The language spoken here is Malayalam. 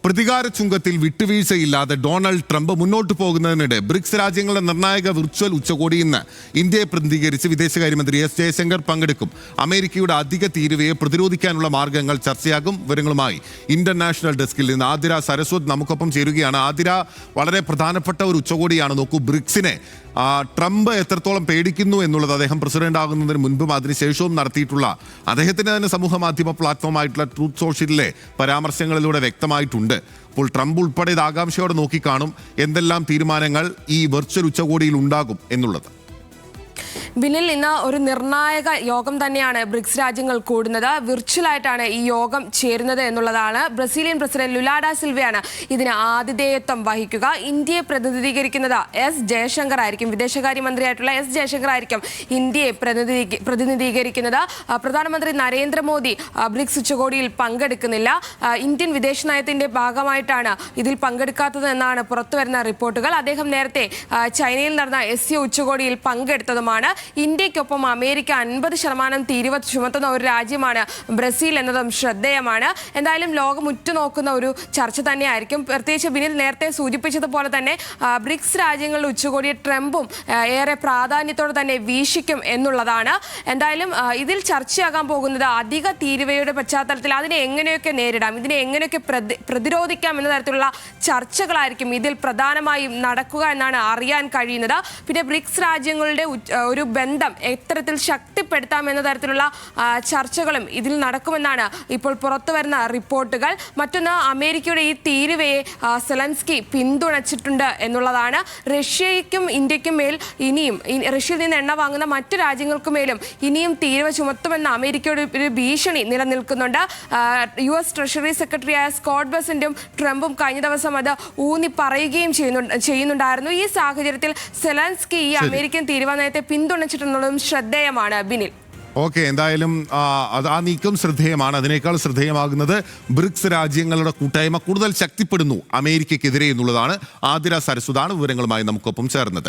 പ്രതികാര ചുങ്കത്തിൽ വിട്ടുവീഴ്ചയില്ലാതെ ഡൊണാൾഡ് ട്രംപ് മുന്നോട്ട് പോകുന്നതിനിടെ ബ്രിക്സ് രാജ്യങ്ങളുടെ നിർണായക വിർച്വൽ ഉച്ചകോടി ഇന്ന് ഇന്ത്യയെ പ്രതിനിധീകരിച്ച് വിദേശകാര്യമന്ത്രി എസ് ജയശങ്കർ പങ്കെടുക്കും. അമേരിക്കയുടെ അധിക തീരുവയെ പ്രതിരോധിക്കാനുള്ള മാർഗങ്ങൾ ചർച്ചയാകും. വിവരങ്ങളുമായി ഇന്റർനാഷണൽ ഡെസ്കിൽ നിന്ന് ആതിര സരസ്വത് നമുക്കൊപ്പം ചേരുകയാണ്. ആതിര, വളരെ പ്രധാനപ്പെട്ട ഒരു ഉച്ചകോടിയാണ്. നോക്കൂ, ബ്രിക്സിനെ ട്രംപ് എത്രത്തോളം പേടിക്കുന്നു എന്നുള്ളത് അദ്ദേഹം പ്രസിഡന്റ് ആകുന്നതിന് മുൻപും അതിനുശേഷവും നടത്തിയിട്ടുള്ള അദ്ദേഹത്തിന്റെ തന്നെ സമൂഹ മാധ്യമ പ്ലാറ്റ്ഫോമായിട്ടുള്ള ട്രൂത്ത് സോഷ്യലിലെ പരാമർശങ്ങളിലൂടെ വ്യക്തമായിട്ടുണ്ട്. അപ്പോൾ ട്രംപ് ഉൾപ്പെടെ ഇത് ആകാംക്ഷയോടെ നോക്കിക്കാണും എന്തെല്ലാം തീരുമാനങ്ങൾ ഈ വെർച്വൽ ഉച്ചകോടിയിൽ ഉണ്ടാകും എന്നുള്ളത്. ബിനിൽ, ഇന്ന് ഒരു നിർണായക യോഗം തന്നെയാണ് ബ്രിക്സ് രാജ്യങ്ങൾ കൂടുന്നത്. വിർച്വലായിട്ടാണ് ഈ യോഗം ചേരുന്നത് എന്നുള്ളതാണ്. ബ്രസീലിയൻ പ്രസിഡന്റ് ലുലാ ഡാ സിൽവയാണ് ഇതിന് ആതിഥേയത്വം വഹിക്കുക. ഇന്ത്യയെ പ്രതിനിധീകരിക്കുന്നത് എസ് ജയശങ്കർ ആയിരിക്കും. വിദേശകാര്യമന്ത്രിയായിട്ടുള്ള എസ് ജയശങ്കർ ആയിരിക്കും ഇന്ത്യയെ പ്രതിനിധീകരിക്കുന്നത്. പ്രധാനമന്ത്രി നരേന്ദ്രമോദി ബ്രിക്സ് ഉച്ചകോടിയിൽ പങ്കെടുക്കുന്നില്ല. ഇന്ത്യൻ വിദേശ നയത്തിന്റെ ഭാഗമായിട്ടാണ് ഇതിൽ പങ്കെടുക്കാത്തത് എന്നാണ് പുറത്തുവരുന്ന റിപ്പോർട്ടുകൾ. അദ്ദേഹം നേരത്തെ ചൈനയിൽ നടന്ന SCO ഉച്ചകോടിയിൽ പങ്കെടുത്തതുമാണ്. ഇന്ത്യക്കൊപ്പം അമേരിക്ക 50% തീരുവ ചുമത്തുന്ന ഒരു രാജ്യമാണ് ബ്രസീൽ എന്നതും ശ്രദ്ധേയമാണ്. എന്തായാലും ലോകം ഉറ്റുനോക്കുന്ന ഒരു ചർച്ച തന്നെയായിരിക്കും. പ്രത്യേകിച്ച് ബിനിൽ നേരത്തെ സൂചിപ്പിച്ചതുപോലെ തന്നെ ബ്രിക്സ് രാജ്യങ്ങളുടെ ഉച്ചകോടിയെ ട്രംപും ഏറെ പ്രാധാന്യത്തോടെ തന്നെ വീക്ഷിക്കും എന്നുള്ളതാണ്. എന്തായാലും ഇതിൽ ചർച്ചയാകാൻ പോകുന്നത് അധിക തീരുവയുടെ പശ്ചാത്തലത്തിൽ അതിനെ എങ്ങനെയൊക്കെ നേരിടാം, ഇതിനെ എങ്ങനെയൊക്കെ പ്രതിരോധിക്കാം എന്ന തരത്തിലുള്ള ചർച്ചകളായിരിക്കും ഇതിൽ പ്രധാനമായും നടക്കുക എന്നാണ് അറിയാൻ കഴിയുന്നത്. പിന്നെ ബ്രിക്സ് രാജ്യങ്ങളുടെ ഒരു ബന്ധം എത്തരത്തിൽ ശക്തിപ്പെടുത്താം എന്ന തരത്തിലുള്ള ചർച്ചകളും ഇതിൽ നടക്കുമെന്നാണ് ഇപ്പോൾ പുറത്തു വരുന്ന റിപ്പോർട്ടുകൾ. മറ്റൊന്ന്, അമേരിക്കയുടെ ഈ തീരുവയെ സെലൻസ്കി പിന്തുണച്ചിട്ടുണ്ട് എന്നുള്ളതാണ്. റഷ്യയ്ക്കും ഇന്ത്യക്കും മേൽ ഇനിയും റഷ്യയിൽ നിന്ന് എണ്ണ വാങ്ങുന്ന മറ്റു രാജ്യങ്ങൾക്കുമേലും ഇനിയും തീരുവ ചുമത്തുമെന്ന അമേരിക്കയുടെ ഒരു ഭീഷണി നിലനിൽക്കുന്നുണ്ട്. US ട്രഷറി സെക്രട്ടറിയായ സ്കോട്ട് ബെസന്റും ട്രംപും കഴിഞ്ഞ ദിവസം അത് ഊന്നി പറയുകയും ചെയ്യുന്നുണ്ടായിരുന്നു. ഈ സാഹചര്യത്തിൽ സെലൻസ്കി ഈ അമേരിക്കൻ തീരുവ നയത്തെ പിന്തുണച്ചിട്ടുള്ളതും ശ്രദ്ധേയമാണ് ബിനിൽ. ഓക്കെ, എന്തായാലും ആ നീക്കം ശ്രദ്ധേയമാണ്. അതിനേക്കാൾ ശ്രദ്ധേയമാകുന്നത് ബ്രിക്സ് രാജ്യങ്ങളുടെ കൂട്ടായ്മ കൂടുതൽ ശക്തിപ്പെടുന്നു അമേരിക്കയ്ക്കെതിരെ എന്നുള്ളതാണ്. ആതിര സരസ്വതാണ് വിവരങ്ങളുമായി നമുക്കൊപ്പം ചേർന്നത്.